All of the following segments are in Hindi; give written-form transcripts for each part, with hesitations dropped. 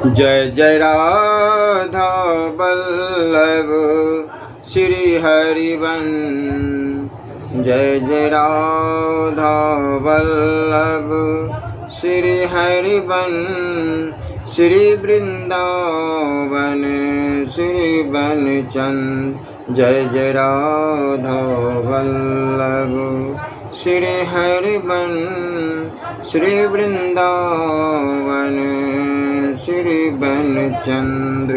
जय जय राधा वल्लभ श्री हरिवंश। जय जय राधा वल्लभ श्री हरिवंश। श्री वृंदावन श्री बनचंद। जय जय राधा वल्लभ श्री हरिवंश। श्री वृंदावन श्री बनचंद्र।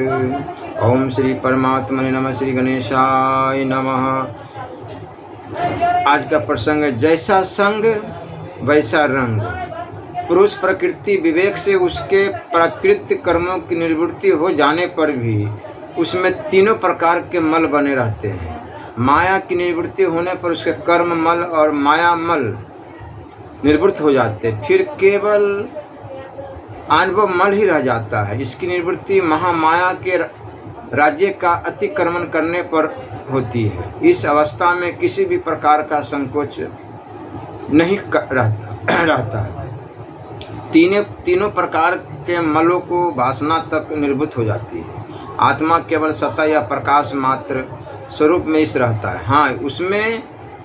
ओम श्री परमात्मने नमः। श्री गणेशाय नमः। आज का प्रसंग है जैसा संग वैसा रंग। पुरुष प्रकृति विवेक से उसके प्राकृतिक कर्मों की निवृत्ति हो जाने पर भी उसमें तीनों प्रकार के मल बने रहते हैं। माया की निवृत्ति होने पर उसके कर्म मल और माया मल निवृत्त हो जाते हैं। फिर केवल अनुभव मल ही रह जाता है। इसकी निवृत्ति महामाया के राज्य का अतिक्रमण करने पर होती है। इस अवस्था में किसी भी प्रकार का संकोच नहीं रहता है। तीनों प्रकार के मलों को वासना तक निवृत्त हो जाती है। आत्मा केवल सत्ता या प्रकाश मात्र स्वरूप में इस रहता है। हाँ, उसमें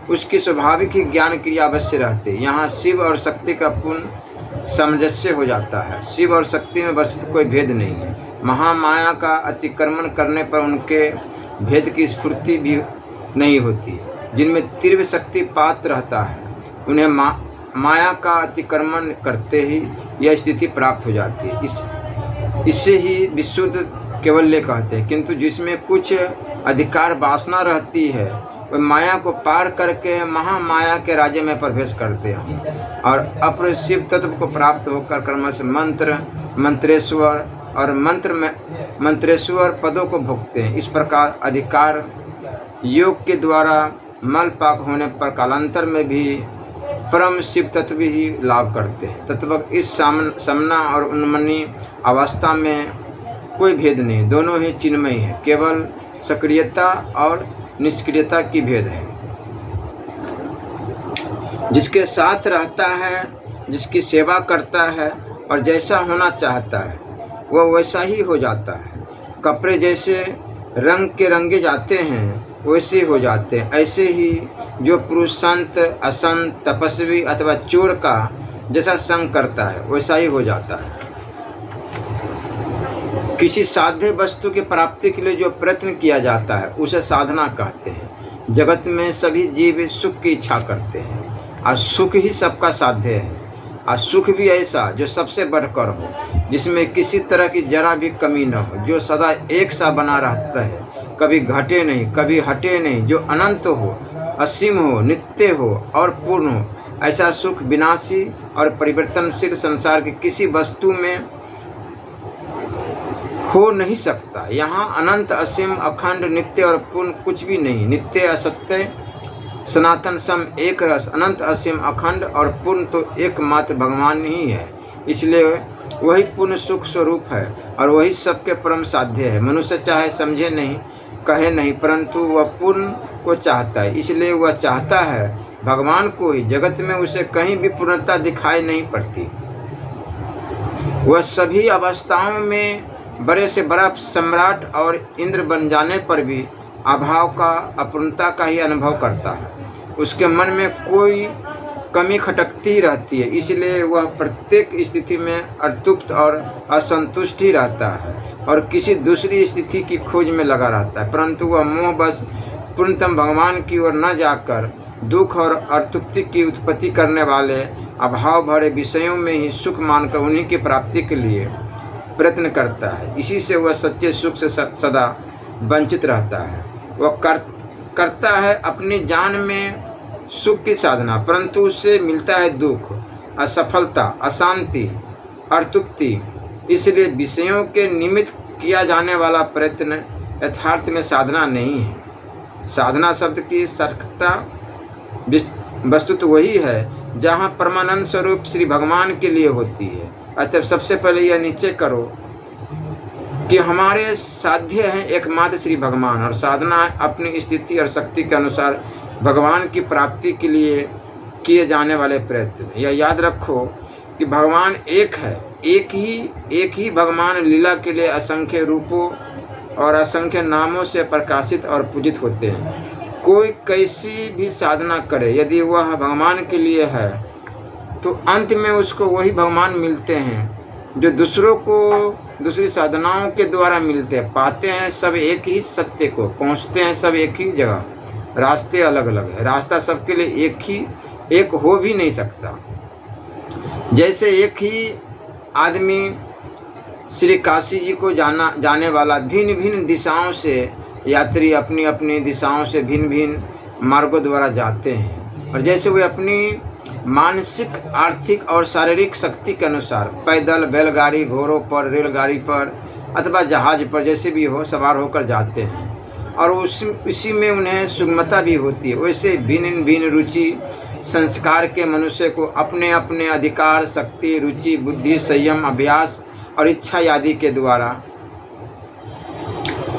उसकी स्वाभाविक ही ज्ञान क्रिया अवश्य रहती है। यहाँ शिव और शक्ति का पूर्ण सामंजस्य हो जाता है। शिव और शक्ति में वस्तुतः कोई भेद नहीं है। महामाया का अतिक्रमण करने पर उनके भेद की स्फूर्ति भी नहीं होती। जिनमें तीव्र शक्ति पात्र रहता है उन्हें माया का अतिक्रमण करते ही यह स्थिति प्राप्त हो जाती है। इससे ही विशुद्ध कैवल्य कहते हैं। किंतु जिसमें कुछ अधिकार वासना रहती है वह माया को पार करके महामाया के राज्य में प्रवेश करते हैं और अपर शिव तत्व को प्राप्त होकर क्रमशः मंत्रेश्वर और मंत्रेश्वर पदों को भोगते हैं। इस प्रकार अधिकार योग के द्वारा मल पाक होने पर कालांतर में भी परम शिव तत्व ही लाभ करते हैं। तत्व इस समना और उन्मनी अवस्था में कोई भेद नहीं, दोनों ही चिन्मय है। केवल सक्रियता और निष्क्रियता की भेद है। जिसके साथ रहता है, जिसकी सेवा करता है और जैसा होना चाहता है वह वैसा ही हो जाता है। कपड़े जैसे रंग के रंगे जाते हैं वैसे हो जाते हैं। ऐसे ही जो पुरुष संत, असंत, तपस्वी अथवा चोर का जैसा संग करता है वैसा ही हो जाता है। किसी साध्य वस्तु की प्राप्ति के लिए जो प्रयत्न किया जाता है उसे साधना कहते हैं। जगत में सभी जीव सुख की इच्छा करते हैं और सुख ही सबका साध्य है। और सुख भी ऐसा जो सबसे बढ़कर हो, जिसमें किसी तरह की जरा भी कमी न हो, जो सदा एक सा बना रहे, कभी घटे नहीं कभी हटे नहीं, जो अनंत हो, असीम हो, नित्य हो और पूर्ण हो। ऐसा सुख विनाशी और परिवर्तनशील संसार की किसी वस्तु में हो नहीं सकता। यहाँ अनंत, असीम, अखंड, नित्य और पूर्ण कुछ भी नहीं। नित्य, असत्य, सनातन, सम, एक रस, अनंत, असीम, अखंड और पूर्ण तो एकमात्र भगवान ही है। इसलिए वही पूर्ण सुख स्वरूप है और वही सबके परम साध्य है। मनुष्य चाहे समझे नहीं, कहे नहीं, परंतु वह पूर्ण को चाहता है। इसलिए वह चाहता है भगवान को ही। जगत में उसे कहीं भी पूर्णता दिखाई नहीं पड़ती। वह सभी अवस्थाओं में बड़े से बड़ा सम्राट और इंद्र बन जाने पर भी अभाव का, अपूर्णता का ही अनुभव करता है। उसके मन में कोई कमी खटकती ही रहती है। इसलिए वह प्रत्येक स्थिति में अतृप्त और असंतुष्ट ही रहता है और किसी दूसरी स्थिति की खोज में लगा रहता है। परंतु वह मोह बस पूर्णतम भगवान की ओर न जाकर दुख और अतृप्ति की उत्पत्ति करने वाले अभाव भरे विषयों में ही सुख मानकर उन्हीं की प्राप्ति के लिए प्रयत्न करता है। इसी से वह सच्चे सुख से सदा वंचित रहता है। वह करता है अपनी जान में सुख की साधना, परंतु उससे मिलता है दुख, असफलता, अशांति, अतृप्ति। इसलिए विषयों के निमित्त किया जाने वाला प्रयत्न यथार्थ में साधना नहीं है। साधना शब्द की सार्थकता वस्तुतः वही है जहाँ परमानंद स्वरूप श्री भगवान के लिए होती है। अतः सबसे पहले यह निश्चय करो कि हमारे साध्य हैं एकमात्र श्री भगवान और साधना अपनी स्थिति और शक्ति के अनुसार भगवान की प्राप्ति के लिए किए जाने वाले प्रयत्न। यह याद रखो कि भगवान एक है एक ही भगवान लीला के लिए असंख्य रूपों और असंख्य नामों से प्रकाशित और पूजित होते हैं। कोई कैसी भी साधना करे, यदि वह भगवान के लिए है तो अंत में उसको वही भगवान मिलते हैं जो दूसरों को दूसरी साधनाओं के द्वारा मिलते हैं। पाते हैं सब एक ही सत्य को, पहुंचते हैं सब एक ही जगह। रास्ते अलग अलग है, रास्ता सबके लिए एक हो भी नहीं सकता। जैसे एक ही आदमी श्री काशी जी को जाने वाला भिन्न भिन्न दिशाओं से यात्री अपनी अपनी दिशाओं से भिन्न भिन्न मार्गों द्वारा जाते हैं, और जैसे वे अपनी मानसिक, आर्थिक और शारीरिक शक्ति के अनुसार पैदल, बैलगाड़ी, घोड़ों पर, रेलगाड़ी पर अथवा जहाज पर जैसे भी हो सवार होकर जाते हैं, और उसी में उन्हें सुगमता भी होती है। वैसे भिन्न भिन्न रुचि संस्कार के मनुष्य को अपने अपने अधिकार, शक्ति, रुचि, बुद्धि, संयम, अभ्यास और इच्छा आदि के द्वारा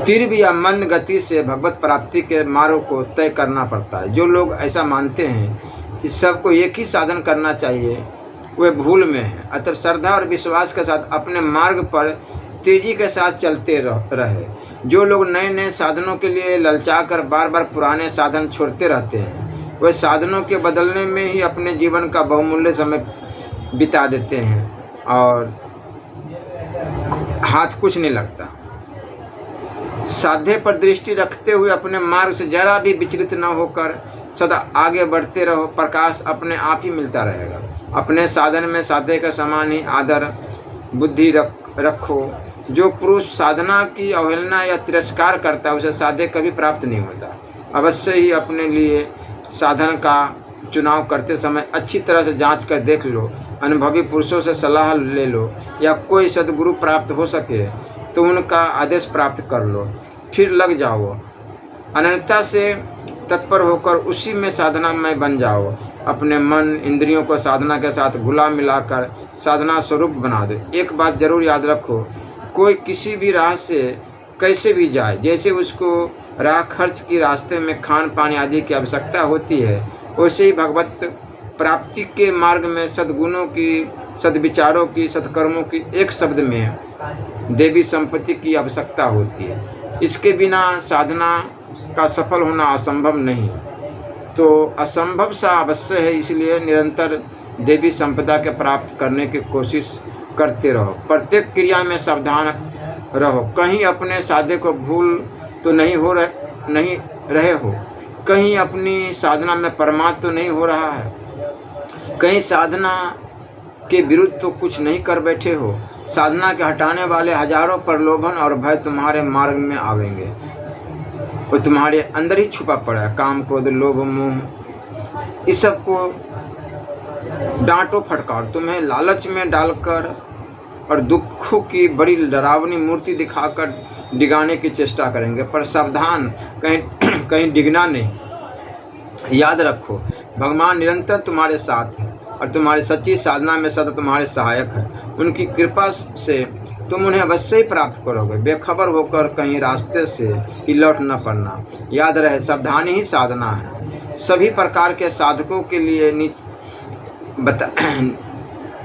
तीव्र या मंद गति से भगवत प्राप्ति के मार्ग को तय करना पड़ता है। जो लोग ऐसा मानते हैं कि सबको एक ही साधन करना चाहिए, वे भूल में हैं। अतः श्रद्धा और विश्वास के साथ अपने मार्ग पर तेजी के साथ चलते रहे। जो लोग नए नए साधनों के लिए ललचाकर बार बार पुराने साधन छोड़ते रहते हैं, वे साधनों के बदलने में ही अपने जीवन का बहुमूल्य समय बिता देते हैं और हाथ कुछ नहीं लगता। साध्य पर दृष्टि रखते हुए अपने मार्ग से जरा भी विचलित न होकर सदा आगे बढ़ते रहो। प्रकाश अपने आप ही मिलता रहेगा। अपने साधन में साध्य के समान ही आदर बुद्धि रखो। जो पुरुष साधना की अवहेलना या तिरस्कार करता है उसे साध्य कभी प्राप्त नहीं होता। अवश्य ही अपने लिए साधन का चुनाव करते समय अच्छी तरह से जांच कर देख लो। अनुभवी पुरुषों से सलाह ले लो, या कोई सद्गुरु प्राप्त हो सके तो उनका आदेश प्राप्त कर लो, फिर लग जाओ। अनन्यता से तत्पर होकर उसी में साधना में बन जाओ। अपने मन इंद्रियों को साधना के साथ घुला मिलाकर साधना स्वरूप बना दो। एक बात जरूर याद रखो, कोई किसी भी राह से कैसे भी जाए, जैसे उसको राह खर्च की रास्ते में खान पान आदि की आवश्यकता होती है, वैसे ही भगवत प्राप्ति के मार्ग में सद्गुणों की, सद्विचारों की, सत्कर्मों की, एक शब्द में देवी संपत्ति की आवश्यकता होती है। इसके बिना साधना का सफल होना असंभव नहीं, तो असंभव सा अवश्य है। इसलिए निरंतर देवी संपदा के प्राप्त करने की कोशिश करते रहो। प्रत्येक क्रिया में सावधान रहो। कहीं अपने साधे को भूल तो नहीं रहे हो, कहीं अपनी साधना में परमार्थ तो नहीं हो रहा है, कहीं साधना के विरुद्ध तो कुछ नहीं कर बैठे हो। साधना के हटाने वाले हजारों प्रलोभन और भय तुम्हारे मार्ग में आवेंगे। वो तुम्हारे अंदर ही छुपा पड़ा है। काम, क्रोध, लोभ, मोह, इस सब को डांटो, फटकार। तुम्हें लालच में डालकर और दुखों की बड़ी डरावनी मूर्ति दिखाकर डिगाने की चेष्टा करेंगे, पर सावधान, कहीं डिगना नहीं। याद रखो, भगवान निरंतर तुम्हारे साथ है और तुम्हारी सच्ची साधना में सदा तुम्हारे सहायक है। उनकी कृपा से तुम उन्हें अवश्य ही प्राप्त करोगे। बेखबर होकर कहीं रास्ते से ही लौट न पड़ना। याद रहे, सावधानी ही साधना है। सभी प्रकार के साधकों के लिए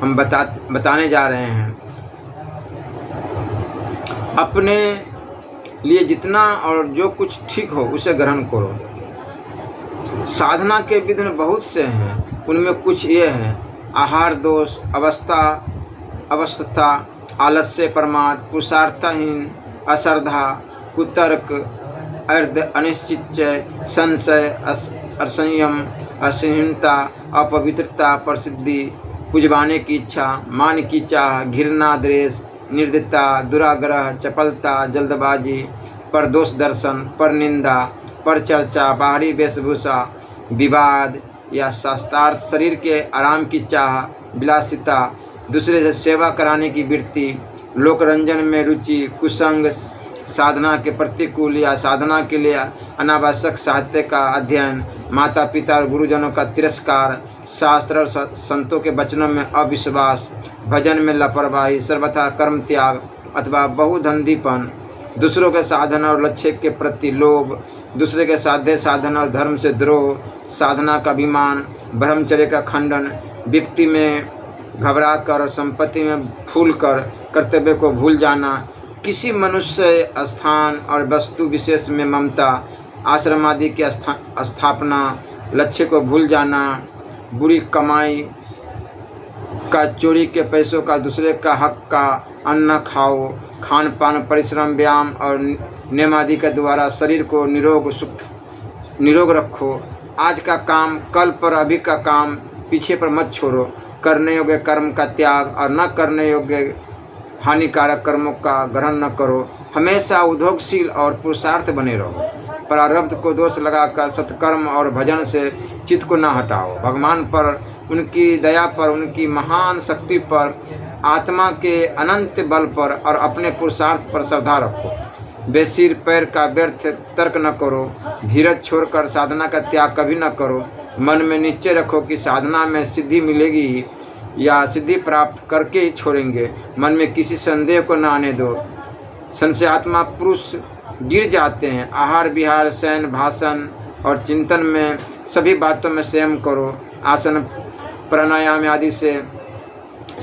हम बताने जा रहे हैं। अपने लिए जितना और जो कुछ ठीक हो उसे ग्रहण करो। साधना के विघ्न बहुत से हैं, उनमें कुछ ये हैं: आहार दोष, अवस्था, आलस्य, प्रमाद, पुरुषार्थहीन, अश्रद्धा, कुतर्क, अर्ध अनिश्चित, संशय, असंयम, असहिष्णुता, अपवित्रता, प्रसिद्धि, पुजवाने की इच्छा, मान की चाह, घृणा, द्वेष, निर्दयता, दुराग्रह, चपलता, जल्दबाजी, परदोष दर्शन, पर निंदा, पर चर्चा, बाहरी वेशभूषा, विवाद या शास्त्रार्थ, शरीर के आराम की चाह, विलासिता, दूसरे से सेवा कराने की वृत्ति, लोकरंजन में रुचि, कुसंग, साधना के प्रतिकूल या साधना के लिए अनावश्यक साहित्य का अध्ययन, माता पिता और गुरुजनों का तिरस्कार, शास्त्र और संतों के वचनों में अविश्वास, भजन में लापरवाही, सर्वथा कर्म त्याग अथवा बहुधंधीपन, दूसरों के साधन और लक्ष्य के प्रति लोभ, दूसरे के साध्य साधन और धर्म से द्रोह, साधना का अभिमान, ब्रह्मचर्य का खंडन, व्यक्ति में घबरा कर और संपत्ति में फूल कर कर्तव्य को भूल जाना, किसी मनुष्य स्थान और वस्तु विशेष में ममता, आश्रम आदि की स्थापना, लक्ष्य को भूल जाना, बुरी कमाई का, चोरी के पैसों का, दूसरे का हक का अन्न खाओ, खान पान, परिश्रम, व्यायाम और नियम आदि के द्वारा शरीर को निरोग रखो। आज का काम कल पर, अभी का काम पीछे पर मत छोड़ो। करने योग्य कर्म का त्याग और न करने योग्य हानिकारक कर्मों का ग्रहण न करो। हमेशा उद्योगशील और पुरुषार्थ बने रहो। प्रारब्ध को दोष लगाकर सत्कर्म और भजन से चित्त को न हटाओ। भगवान पर, उनकी दया पर, उनकी महान शक्ति पर, आत्मा के अनंत बल पर और अपने पुरुषार्थ पर श्रद्धा रखो। बेसिर पैर का व्यर्थ तर्क न करो। धीरज छोड़कर साधना का त्याग कभी न करो। मन में निश्चय रखो कि साधना में सिद्धि मिलेगी ही या सिद्धि प्राप्त करके ही छोड़ेंगे। मन में किसी संदेह को न आने दो। संशयात्मा पुरुष गिर जाते हैं। आहार विहार, शयन, भाषण और चिंतन में सभी बातों में संयम करो। आसन, प्राणायाम आदि से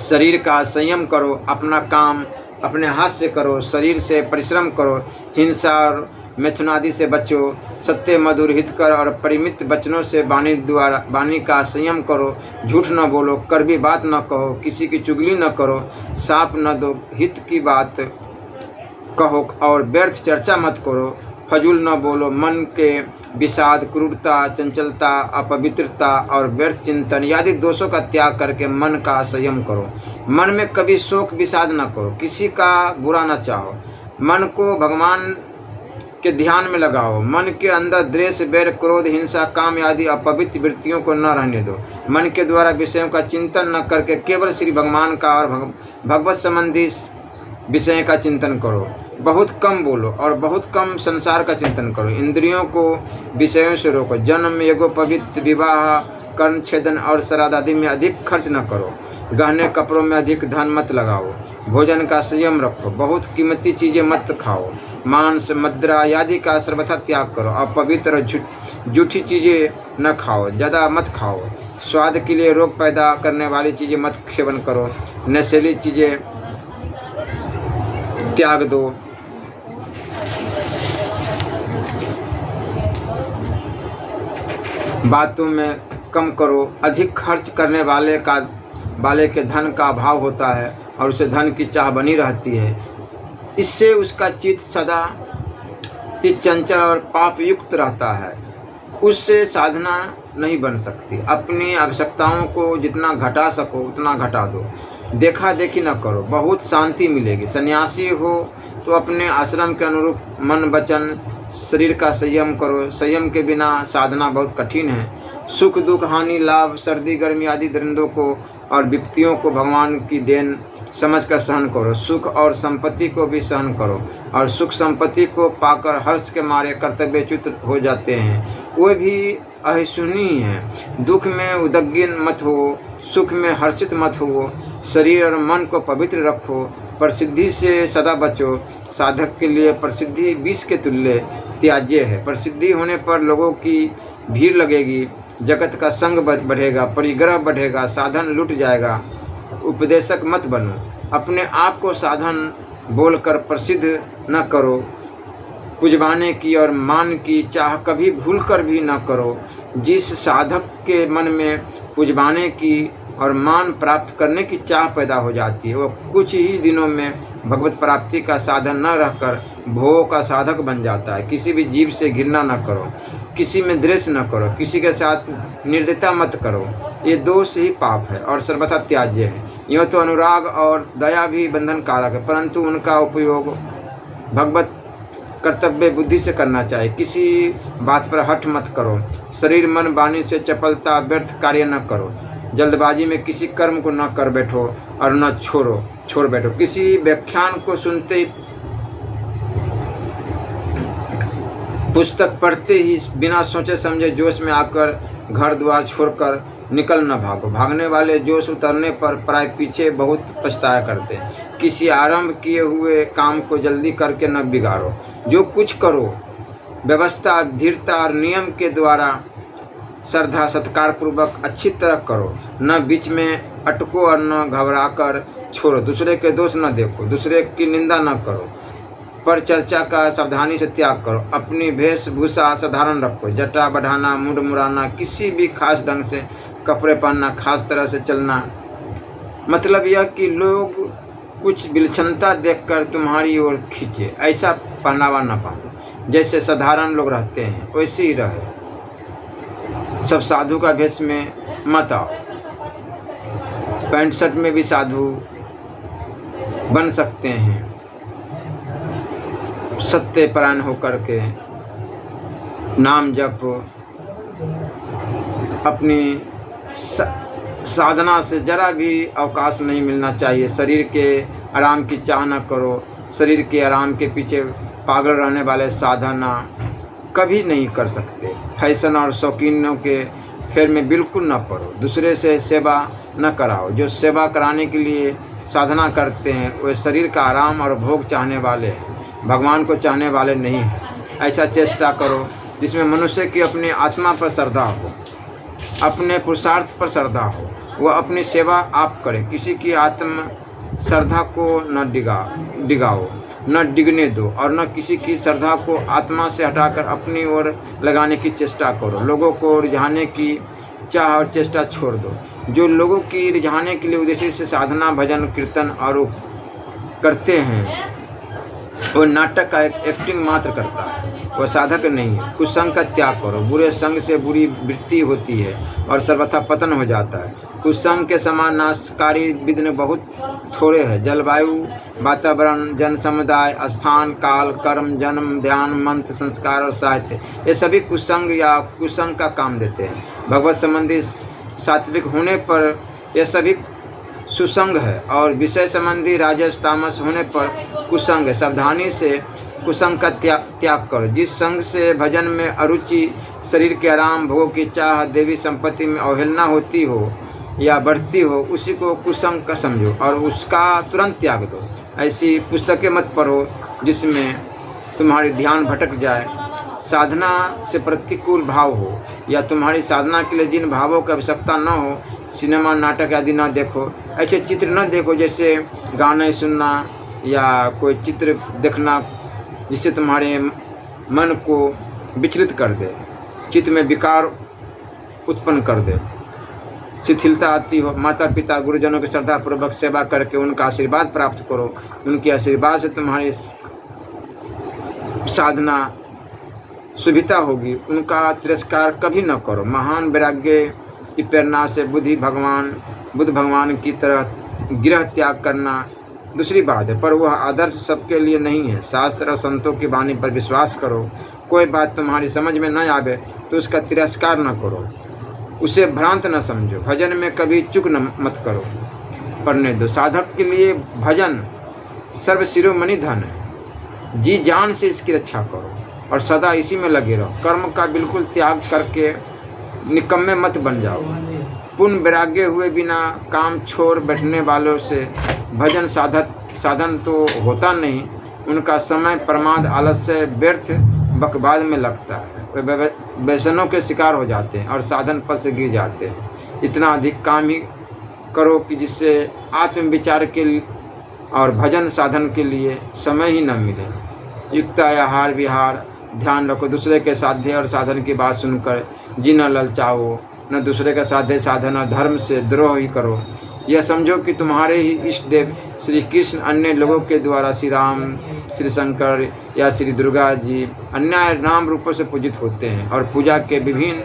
शरीर का संयम करो। अपना काम अपने हाथ से करो। शरीर से परिश्रम करो। हिंसा और मैथुन आदि से बचो। सत्य, मधुर, हितकर और परिमित वचनों से वाणी का संयम करो। झूठ न बोलो, कड़वी बात न कहो, किसी की चुगली न करो, साप न दो, हित की बात कहो और व्यर्थ चर्चा मत करो। फजूल न बोलो। मन के विषाद, क्रूरता, चंचलता, अपवित्रता और व्यर्थ चिंतन आदि दोषों का त्याग करके मन का संयम करो। मन में कभी शोक विषाद न करो। किसी का बुरा न चाहो। मन को भगवान के ध्यान में लगाओ। मन के अंदर द्वेष, बैर, क्रोध, हिंसा, काम आदि अपवित्र वृत्तियों को न रहने दो। मन के द्वारा विषयों का चिंतन न करके केवल श्री भगवान का और भगवत संबंधी विषय का चिंतन करो। बहुत कम बोलो और बहुत कम संसार का चिंतन करो। इंद्रियों को विषयों से रोको। जन्म, यज्ञोपवीत, विवाह, कर्ण छेदन और श्राद्ध आदि में अधिक खर्च न करो। गहने कपड़ों में अधिक धन मत लगाओ। भोजन का संयम रखो। बहुत कीमती चीज़ें मत खाओ। मांस, मदिरा आदि का सर्वथा त्याग करो। अपवित्र झूठी चीज़ें न खाओ। ज़्यादा मत खाओ। स्वाद के लिए रोग पैदा करने वाली चीज़ें मत सेवन करो। नशीली चीज़ें त्याग दो। बातों में कम करो। अधिक खर्च करने वाले के धन का अभाव होता है और उसे धन की चाह बनी रहती है। इससे उसका चित्त सदा ही चंचल और पाप युक्त रहता है। उससे साधना नहीं बन सकती। अपनी आवश्यकताओं को जितना घटा सको उतना घटा दो। देखा देखी न करो। बहुत शांति मिलेगी। सन्यासी हो तो अपने आश्रम के अनुरूप मन, वचन, शरीर का संयम करो। संयम के बिना साधना बहुत कठिन है। सुख, दुख, हानि, लाभ, सर्दी, गर्मी आदि द्वंद्वों को और विपत्तियों को भगवान की देन समझकर सहन करो। सुख और संपत्ति को भी सहन करो और सुख संपत्ति को पाकर हर्ष के मारे कर्तव्यच्युत हो जाते हैं। वे भी अहिंसनीय हैं। दुख में उद्विग्न मत हो। सुख में हर्षित मत हो। शरीर और मन को पवित्र रखो। प्रसिद्धि से सदा बचो। साधक के लिए प्रसिद्धि विष के तुल्य त्याज्य है। प्रसिद्धि होने पर लोगों की भीड़ लगेगी। जगत का संग बढ़ेगा। परिग्रह बढ़ेगा। साधन लुट जाएगा। उपदेशक मत बनो। अपने आप को साधन बोलकर प्रसिद्ध न करो। पुजवाने की और मान की चाह कभी भूलकर भी न करो। जिस साधक के मन में पुजवाने की और मान प्राप्त करने की चाह पैदा हो जाती है, वह कुछ ही दिनों में भगवत प्राप्ति का साधन न रहकर भोग का साधक बन जाता है। किसी भी जीव से घृणा न करो। किसी में द्वेष न करो। किसी के साथ निर्दयता मत करो। ये दोष ही पाप है और सर्वथा त्याज्य है। यूँ तो अनुराग और दया भी बंधन कारक है, परंतु उनका उपयोग भगवत कर्तव्य बुद्धि से करना चाहिए। किसी बात पर हठ मत करो। शरीर, मन, वाणी से चपलता, व्यर्थ कार्य न करो। जल्दबाजी में किसी कर्म को न कर बैठो और न छोड़ बैठो। किसी व्याख्यान को सुनते ही, पुस्तक पढ़ते ही बिना सोचे समझे जोश में आकर घर द्वार छोड़कर निकल न भागो। भागने वाले जोश उतरने पर प्राय पीछे बहुत पछताया करते हैं। किसी आरंभ किए हुए काम को जल्दी करके न बिगाड़ो। जो कुछ करो व्यवस्था, धीरता और नियम के द्वारा श्रद्धा सत्कार पूर्वक अच्छी तरह करो, न बीच में अटको और न घबरा कर छोड़ो। दूसरे के दोष न देखो, दूसरे की निंदा न करो, पर चर्चा का सावधानी से त्याग करो। अपनी वेशभूषा साधारण रखो, जटा बढ़ाना, मुंड मुड़ाना, किसी भी खास ढंग से कपड़े पहनना, खास तरह से चलना, मतलब यह कि लोग कुछ विलक्षणता देखकर तुम्हारी ओर खींचे, ऐसा पहनावा न पहनो। जैसे साधारण लोग रहते हैं वैसे ही रहे। सब साधु का भेष में मत आओ। पैंट शर्ट में भी साधु बन सकते हैं, सत्यपरायण होकर के नाम जप, अपनी साधना से जरा भी अवकाश नहीं मिलना चाहिए। शरीर के आराम की चाह न करो। शरीर के आराम के पीछे पागल रहने वाले साधना कभी नहीं कर सकते। फैशन और शौकीनों के फेर में बिल्कुल न पड़ो। दूसरे से सेवा न कराओ। जो सेवा कराने के लिए साधना करते हैं वे शरीर का आराम और भोग चाहने वाले हैं, भगवान को चाहने वाले नहीं हैं। ऐसा चेष्टा करो जिसमें मनुष्य की अपनी आत्मा पर श्रद्धा हो, अपने पुरुषार्थ पर श्रद्धा हो। वह अपनी सेवा आप करे, किसी की आत्म श्रद्धा को न डिगाओ, न डिगने दो, और न किसी की श्रद्धा को आत्मा से हटाकर अपनी ओर लगाने की चेष्टा करो। लोगों को रिझाने की चाह और चेष्टा छोड़ दो। जो लोगों की रिझाने के लिए उद्देश्य से साधना, भजन, कीर्तन और करते हैं वो नाटक का एक्टिंग मात्र करता है, वह साधक नहीं है। कुसंग का त्याग करो। बुरे संग से बुरी वृत्ति होती है और सर्वथा पतन हो जाता है। कुसंग के समान नाशकारी विघ्न बहुत थोड़े हैं। जलवायु, वातावरण, जन समुदाय, स्थान, काल, कर्म, जन्म, ध्यान, मंत्र, संस्कार और साहित्य, ये सभी कुसंग या कुसंग का काम देते हैं। भगवत संबंधी सात्विक होने पर यह सभी सुसंग है और विषय संबंधी राजस तामस होने पर कुसंग है। सावधानी से कुसंग का त्याग करो। जिस संग से भजन में अरुचि, शरीर के आराम, भोगों की चाह, देवी संपत्ति में अवहेलना होती हो या बढ़ती हो, उसी को कुसंग का समझो और उसका तुरंत त्याग दो। ऐसी पुस्तकें मत पढ़ो जिसमें तुम्हारी ध्यान भटक जाए। साधना से प्रतिकूल भाव हो या तुम्हारी साधना के लिए जिन भावों की आवश्यकता न हो, सिनेमा, नाटक आदि न देखो। ऐसे चित्र न देखो जैसे गाने सुनना या कोई चित्र देखना जिससे तुम्हारे मन को विचलित कर दे, चित्त में विकार उत्पन्न कर दे, शिथिलता आती हो। माता पिता, गुरुजनों की श्रद्धापूर्वक सेवा करके उनका आशीर्वाद प्राप्त करो। उनके आशीर्वाद से तुम्हारी साधना सुविधा होगी। उनका तिरस्कार कभी न करो। महान वैराग्य की प्रेरणा से बुद्ध भगवान की तरह गृह त्याग करना दूसरी बात है, पर वह आदर्श सबके लिए नहीं है। शास्त्र और संतों की वाणी पर विश्वास करो। कोई बात तुम्हारी समझ में न आवे तो उसका तिरस्कार न करो, उसे भ्रांत न समझो। भजन में कभी चूक मत करो, पढ़ने दो। साधक के लिए भजन सर्वशिरोमणि धन है। जी जान से इसकी रक्षा करो और सदा इसी में लगे रहो। कर्म का बिल्कुल त्याग करके निकम्मे मत बन जाओ। पूर्ण वैराग्य हुए बिना काम छोड़ बैठने वालों से भजन साधन तो होता नहीं। उनका समय प्रमाद, आलस्य, व्यर्थ बकवाद में लगता है। वे व्यसनों के शिकार हो जाते हैं और साधन पद से गिर जाते हैं। इतना अधिक काम ही करो कि जिससे आत्मविचार के और भजन साधन के लिए समय ही न मिले। युक्त आहार विहार ध्यान रखो। दूसरे के साध्य और साधन की बात सुनकर जी न ललचाओ, न दूसरे का साध्य साधन और धर्म से द्रोह ही करो। यह समझो कि तुम्हारे ही इष्ट देव श्री कृष्ण अन्य लोगों के द्वारा श्री राम, श्री शंकर या श्री दुर्गा जी अन्य नाम रूपों से पूजित होते हैं और पूजा के विभिन्न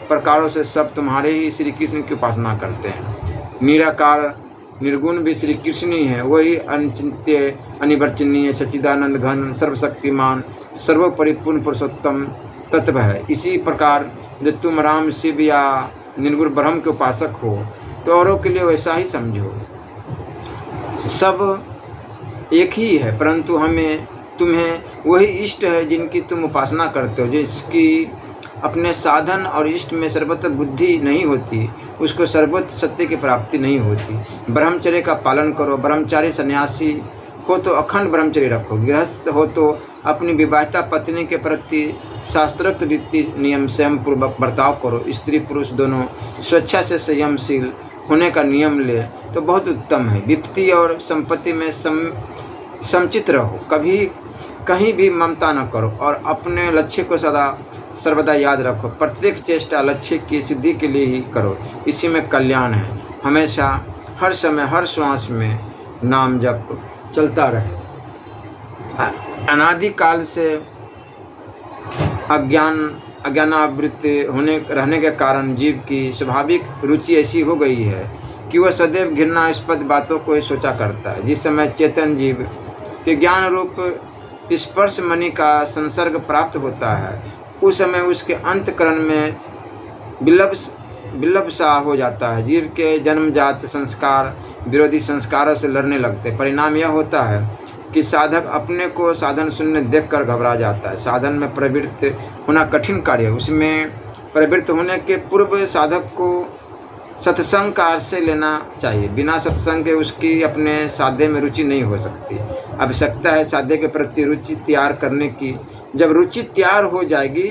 प्रकारों से सब तुम्हारे ही श्री कृष्ण की उपासना करते हैं। निराकार निर्गुण भी श्री कृष्ण ही है। वही अनिचिंत्य, अनिवर्चनीय, सच्चिदानंद घन, सर्वशक्तिमान, सर्वपरिपूर्ण पुरुषोत्तम तत्व है। इसी प्रकार जब तुम राम, शिव या निर्गुण ब्रह्म के उपासक हो तो औरों के लिए वैसा ही समझो। सब एक ही है, परंतु तुम्हें वही इष्ट है जिनकी तुम उपासना करते हो। जिसकी अपने साधन और इष्ट में सर्वत्र बुद्धि नहीं होती, उसको सर्वत्र सत्य की प्राप्ति नहीं होती। ब्रह्मचर्य का पालन करो। ब्रह्मचारी सन्यासी हो तो अखंड ब्रह्मचर्य रखो, गृहस्थ हो तो अपनी विवाहिता पत्नी के प्रति शास्त्रोक्त रीति नियम स्वयं पूर्वक बर्ताव करो। स्त्री पुरुष दोनों स्वेच्छा से संयमशील होने का नियम ले तो बहुत उत्तम है। वित्तीय और संपत्ति में समचित रहो, कभी कहीं भी ममता न करो और अपने लक्ष्य को सर्वदा याद रखो। प्रत्येक चेष्टा लक्ष्य की सिद्धि के लिए ही करो, इसी में कल्याण है। हमेशा हर समय हर श्वास में नाम जप चलता रहे। अनादिकाल से अज्ञानावृत रहने के कारण जीव की स्वाभाविक रुचि ऐसी हो गई है कि वह सदैव घृणास्पद बातों को ही सोचा करता है। जिस समय चेतन जीव के ज्ञान रूप स्पर्श मणि का संसर्ग प्राप्त होता है, उस समय उसके अंतःकरण में विलभ सा हो जाता है। जीव के जन्मजात संस्कार विरोधी संस्कारों से लड़ने लगते। परिणाम यह होता है कि साधक अपने को साधन शून्य देखकर घबरा जाता है। साधन में प्रवृत्त होना कठिन कार्य है। उसमें प्रवृत्त होने के पूर्व साधक को सत्संग का आश्रय लेना चाहिए। बिना सत्संग के उसकी अपने साध्य में रुचि नहीं हो सकती। आवश्यकता है साध्य के प्रति रुचि तैयार करने की। जब रुचि तैयार हो जाएगी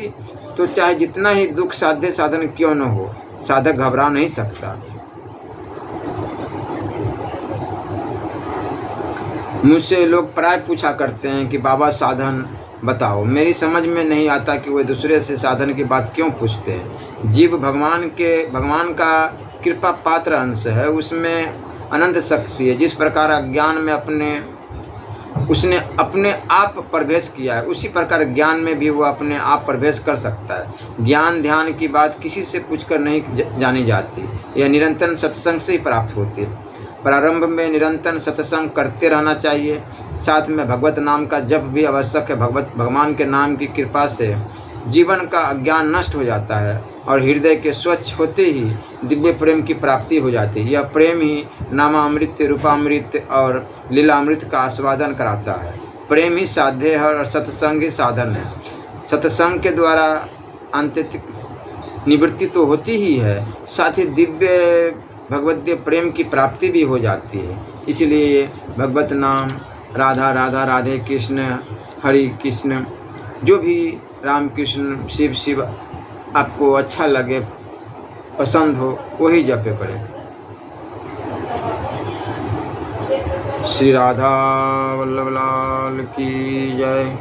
तो चाहे जितना ही दुख साध्य साधन क्यों न हो, साधक घबरा नहीं सकता। मुझसे लोग प्राय पूछा करते हैं कि बाबा साधन बताओ। मेरी समझ में नहीं आता कि वे दूसरे से साधन की बात क्यों पूछते हैं। जीव भगवान का कृपा पात्र अंश है, उसमें अनंत शक्ति है। जिस प्रकार अज्ञान में उसने अपने आप प्रवेश किया है, उसी प्रकार ज्ञान में भी वो अपने आप प्रवेश कर सकता है। ज्ञान ध्यान की बात किसी से पूछकर नहीं जानी जाती, यह निरंतर सत्संग से ही प्राप्त होती है। प्रारंभ में निरंतर सत्संग करते रहना चाहिए। साथ में भगवत नाम का जप भी आवश्यक है। भगवान के नाम की कृपा से जीवन का अज्ञान नष्ट हो जाता है और हृदय के स्वच्छ होते ही दिव्य प्रेम की प्राप्ति हो जाती है। यह प्रेम ही नामामृत, रूपामृत और लीलामृत का आस्वादन कराता है। प्रेम ही साध्य है और सत्संग ही साधन है। सत्संग के द्वारा आंतरिक निवृत्ति तो होती ही है, साथ ही दिव्य भगवदीय प्रेम की प्राप्ति भी हो जाती है। इसलिए भगवत नाम राधा राधा राधे कृष्ण हरि कृष्ण, जो भी राम कृष्ण शिव शिव आपको अच्छा लगे, पसंद हो, वही जपे करें। श्री राधा वल्लभ लाल की जय।